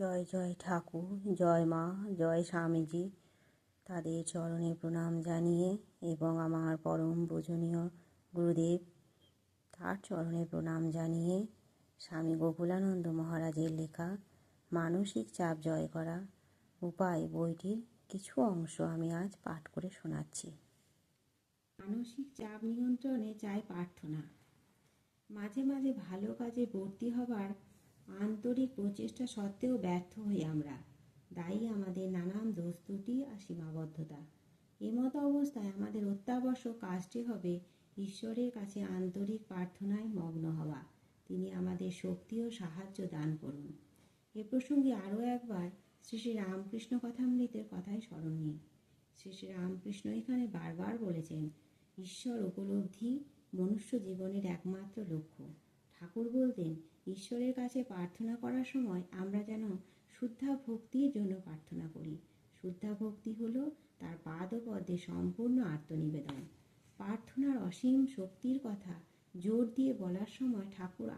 জয় জয় ঠাকুর, জয় মা, জয় স্বামীজি। তাদের চরণে প্রণাম জানিয়ে এবং আমার পরম পূজনীয় গুরুদেব তার চরণে প্রণাম জানিয়ে স্বামী গোকুলানন্দ মহারাজের লেখা মানসিক চাপ জয় করা উপায় বইটির কিছু অংশ আমি আজ পাঠ করে শোনাচ্ছি। মানসিক চাপ নিয়ন্ত্রণে চাই প্রার্থনা। মাঝে মাঝে ভালো কাজে ভর্তি হবার আন্তরিক প্রচেষ্টা সত্ত্বেও ব্যর্থ হই আমরা। দায়ী আমাদের নানান দোষ ত্রুটি আর সীমাবদ্ধতা। এমতো অবস্থায় আমাদের অত্যাবশ্যক কাজটি হবে ঈশ্বরের কাছে আন্তরিক প্রার্থনায় মগ্ন হওয়া। তিনি আমাদের শক্তি ও সাহায্য দান করুন। এ প্রসঙ্গে আরও একবার শ্রী শ্রী রামকৃষ্ণ কথামৃতের কথাই স্মরণ নিই। শ্রী শ্রী রামকৃষ্ণ এখানে বারবার বলেছেন, ঈশ্বর উপলব্ধি মনুষ্য জীবনের একমাত্র লক্ষ্য। ঠাকুর বলতেন, ঈশ্বরের কাছে প্রার্থনা করার সময় আমরা যেন শুদ্ধা ভক্তির জন্য প্রার্থনা করি। শুদ্ধা ভক্তি হলো তার পাদপদ্মে সম্পূর্ণ আত্মনিবেদন। প্রার্থনার অসীম শক্তির কথা জোর দিয়ে বলার সময় ঠাকুর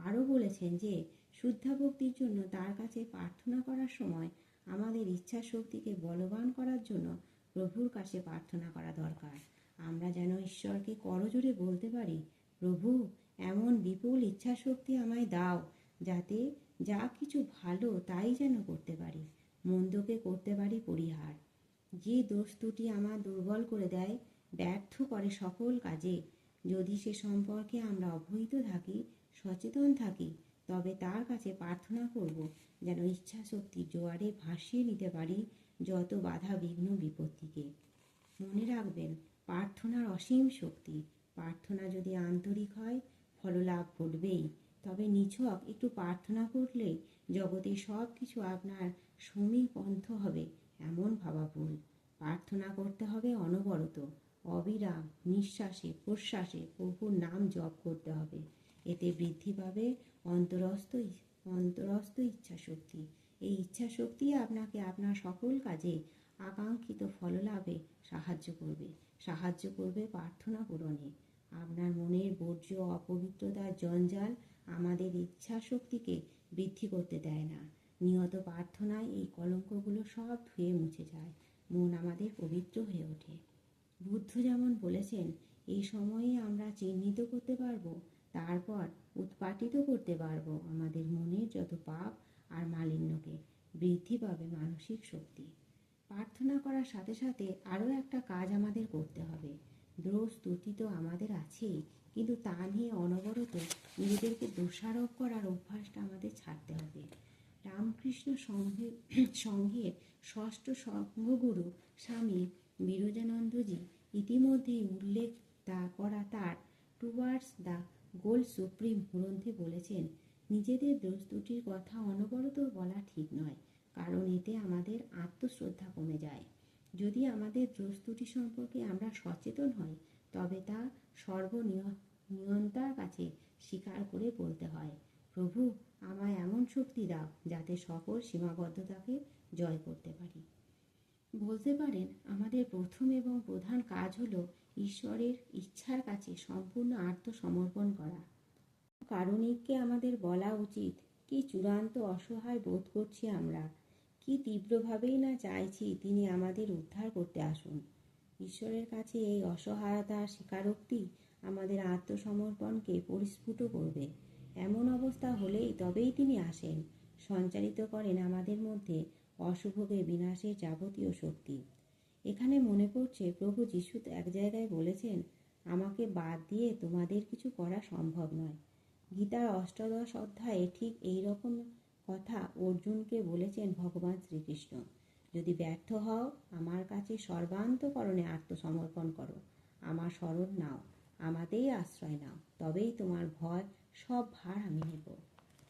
আরও বলেছেন যে শুদ্ধা ভক্তির জন্য তার কাছে প্রার্থনা করার সময় আমাদের ইচ্ছা শক্তিকে বলবান করার জন্য প্রভুর কাছে প্রার্থনা করা দরকার। আমরা যেন ঈশ্বরকে করজোড়ে বলতে পারি, প্রভু, এমন বিপুল ইচ্ছা শক্তি আমায় দাও যাতে যা কিছু ভালো তাই যেন করতে পারি, মন্দকে করতে পারি পরিহার। যে দোষ ত্রুটি আমার দুর্বল করে দেয়, ব্যর্থ করে সকল কাজে, যদি সে সম্পর্কে আমরা অবহিত থাকি, সচেতন থাকি, তবে তার কাছে প্রার্থনা করব যেন ইচ্ছা শক্তির জোয়ারে ভাসিয়ে নিতে পারি যত বাধা বিঘ্ন বিপত্তিকে। মনে রাখবেন, প্রার্থনার অসীম শক্তি। প্রার্থনা যদি আন্তরিক হয়, ফললাভ ঘটবেই। তবে নিছক একটু প্রার্থনা করলে জগতে সব কিছু আপনার সমীপন্থ হবে এমন ভাবা ভুল। প্রার্থনা করতে হবে অনবরত, অবিরাম নিঃশ্বাসে প্রশ্বাসে প্রভুর নাম জপ করতে হবে। এতে বৃদ্ধি পাবে অন্তরস্থ ইচ্ছা শক্তি। এই ইচ্ছা শক্তি আপনাকে আপনার সকল কাজে আকাঙ্ক্ষিত ফললাভে সাহায্য করবে প্রার্থনা পূরণে। আপনার মনের বর্জ্য অপবিত্রতার জঞ্জাল আমাদের ইচ্ছা শক্তিকে বৃদ্ধি করতে দেয় না। নিয়ত প্রার্থনায় এই কলঙ্কগুলো সব ধুয়ে মুছে যায়, মন আমাদের পবিত্র হয়ে ওঠে। বুদ্ধ যেমন বলেছেন, এই সময়ে আমরা চিহ্নিত করতে পারবো, তারপর উৎপাটিত করতে পারবো আমাদের মনের যত পাপ আর মালিন্যকে। বৃদ্ধি পাবে মানসিক শক্তি। প্রার্থনা করার সাথে সাথে আরও একটা কাজ আমাদের করতে হবে। দোষ ত্রুটি তো আমাদের আছেই, কিন্তু তা নিয়ে অনবরত নিজেদেরকে দোষারোপ করার অভ্যাসটা আমাদের ছাড়তে হবে। রামকৃষ্ণ সংঘের ষষ্ঠ সংঘগুরু স্বামী বিরজানন্দজি ইতিমধ্যেই উল্লেখ করা তার টুয়ার্ডস দ্য গোল সুপ্রিম গ্রন্থে বলেছেন, নিজেদের দোষ ত্রুটির কথা অনবরত বলা ঠিক নয়, কারণ এতে আমাদের আত্মশ্রদ্ধা কমে যায়। যদি আমাদের দোষ ত্রুটি সম্পর্কে আমরা সচেতন হই, তবে তা সর্বনিয়ন্তার কাছে স্বীকার করে বলতে হয়, প্রভু, আমায় এমন শক্তি দাও যাতে সকল সীমাবদ্ধতাকে জয় করতে পারি। বলতে পারেন, আমাদের প্রথম এবং প্রধান কাজ হলো ঈশ্বরের ইচ্ছার কাছে সম্পূর্ণ আত্মসমর্পণ করা। কারণিককে আমাদের বলা উচিত, কি চূড়ান্ত অসহায় বোধ করছি আমরা, কি তীব্রভাবেই না চাইছি তিনি আমাদের উদ্ধার করতে আসুন। ঈশ্বরের কাছে এই অসহায়তার স্বীকারোক্তি আমাদের আত্মসমর্পণকে পরিস্ফুট করবে। এমন অবস্থা হলেই তবেই তিনি আসেন, সঞ্চারিত করেন আমাদের মধ্যে অশুভকে বিনাশের যাবতীয় শক্তি। এখানে মনে পড়ছে, প্রভু যিশু এক জায়গায় বলেছেন, আমাকে বাদ দিয়ে তোমাদের কিছু করা সম্ভব নয়। গীতার অষ্টাদশ অধ্যায়ে ঠিক এই রকম কথা অর্জুনকে বলেছেন ভগবান শ্রীকৃষ্ণ। যদি ব্যর্থ হও, আমার কাছে সর্বান্তকরণে আত্মসমর্পণ করো, আমার শরণ নাও, আমাতেই আশ্রয় নাও, তবেই তোমার ভয় সব ভার আমি নেব।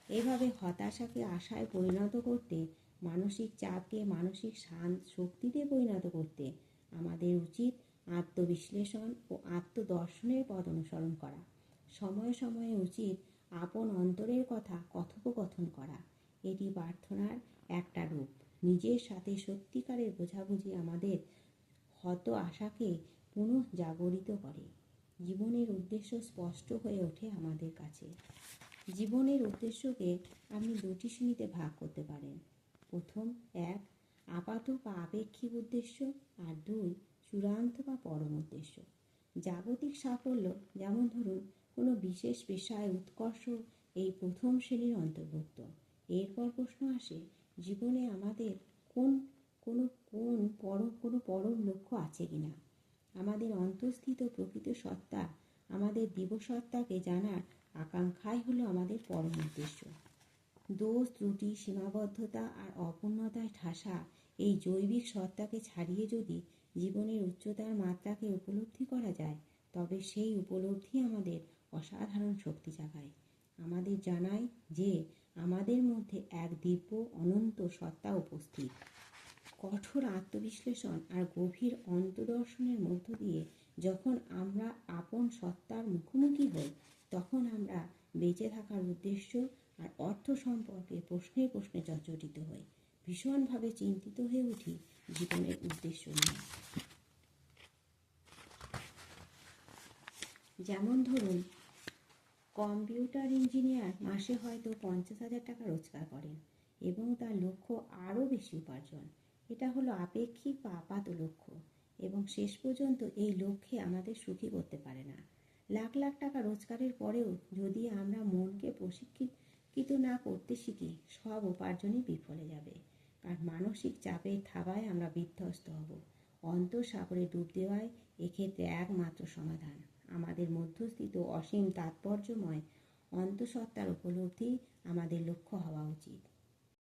এভাবে হতাশাকে আশায় পরিণত করতে, মানসিক চাপকে মানসিক শক্তিতে পরিণত করতে আমাদের উচিত আত্মবিশ্লেষণ ও আত্মদর্শনের পথ অনুসরণ করা। সময়ে সময়ে উচিত আপন অন্তরের কথা কথোপকথন করা। এটি প্রার্থনার একটা রূপ। নিজের সাথে সত্যিকারের বোঝাবুঝি আমাদের হত আশাকে পুনঃ জাগরিত করে। জীবনের উদ্দেশ্য স্পষ্ট হয়ে ওঠে আমাদের কাছে। জীবনের উদ্দেশ্যকে আপনি দুটি শ্রেণীতে ভাগ করতে পারেন। প্রথম, এক, আপাত বা আপেক্ষিক উদ্দেশ্য, আর দুই, চূড়ান্ত বা পরম উদ্দেশ্য। জাগতিক সাফল্য, যেমন ধরুন কোনো বিশেষ পেশায় উৎকর্ষ, এই প্রথম শ্রেণীর অন্তর্ভুক্ত। এরপর প্রশ্ন আসে, জীবনে আমাদের কোনো পরম লক্ষ্য আছে কিনা। আমাদের অন্তঃস্থিত প্রকৃত সত্তা, আমাদের দিবসত্তাকে জানার আকাঙ্ক্ষাই হলো আমাদের পরম উদ্দেশ্য। দোষ, ত্রুটি, সীমাবদ্ধতা আর অপূর্ণতায় ঠাসা এই জৈবিক সত্তাকে ছাড়িয়ে যদি জীবনের উচ্চতার মাত্রাকে উপলব্ধি করা যায়, তবে সেই উপলব্ধি আমাদের অসাধারণ শক্তি জাগায়। আমাদের জানায় যে আমাদের মধ্যে এক দিব্য অনন্ত সত্তা উপস্থিত। কঠোর আত্মবিশ্লেষণ আর গভীর অন্তর্দর্শনের মধ্য দিয়ে যখন আমরা আপন সত্তার মুখোমুখি হই, তখন আমরা বেঁচে থাকার উদ্দেশ্য আর অর্থ সম্পর্কে প্রশ্নে প্রশ্নে জর্জরিত হই, ভীষণভাবে চিন্তিত হয়ে উঠি জীবনের উদ্দেশ্য নিয়ে। যেমন ধরুন, কম্পিউটার ইঞ্জিনিয়ার মাসে হয়তো 50,000 টাকা রোজগার করেন এবং তার লক্ষ্য আরও বেশি উপার্জন। এটা হলো আপেক্ষিক বা আপাত লক্ষ্য, এবং শেষ পর্যন্ত এই লক্ষ্যে আমাদের সুখী করতে পারে না। লাখ লাখ টাকা রোজগারের পরেও যদি আমরা মনকে প্রশিক্ষিত না করতে শিখি, সব উপার্জনই বিফলে যাবে। আর মানসিক চাপের থাবায় আমরা বিধ্বস্ত হব। অন্তঃসাগরে ডুব দেওয়াই এক্ষেত্রে একমাত্র সমাধান। আমাদের মধ্যস্থিত অসীম তাৎপর্যময় অন্তঃসত্ত্বার উপলব্ধি আমাদের লক্ষ্য হওয়া উচিত।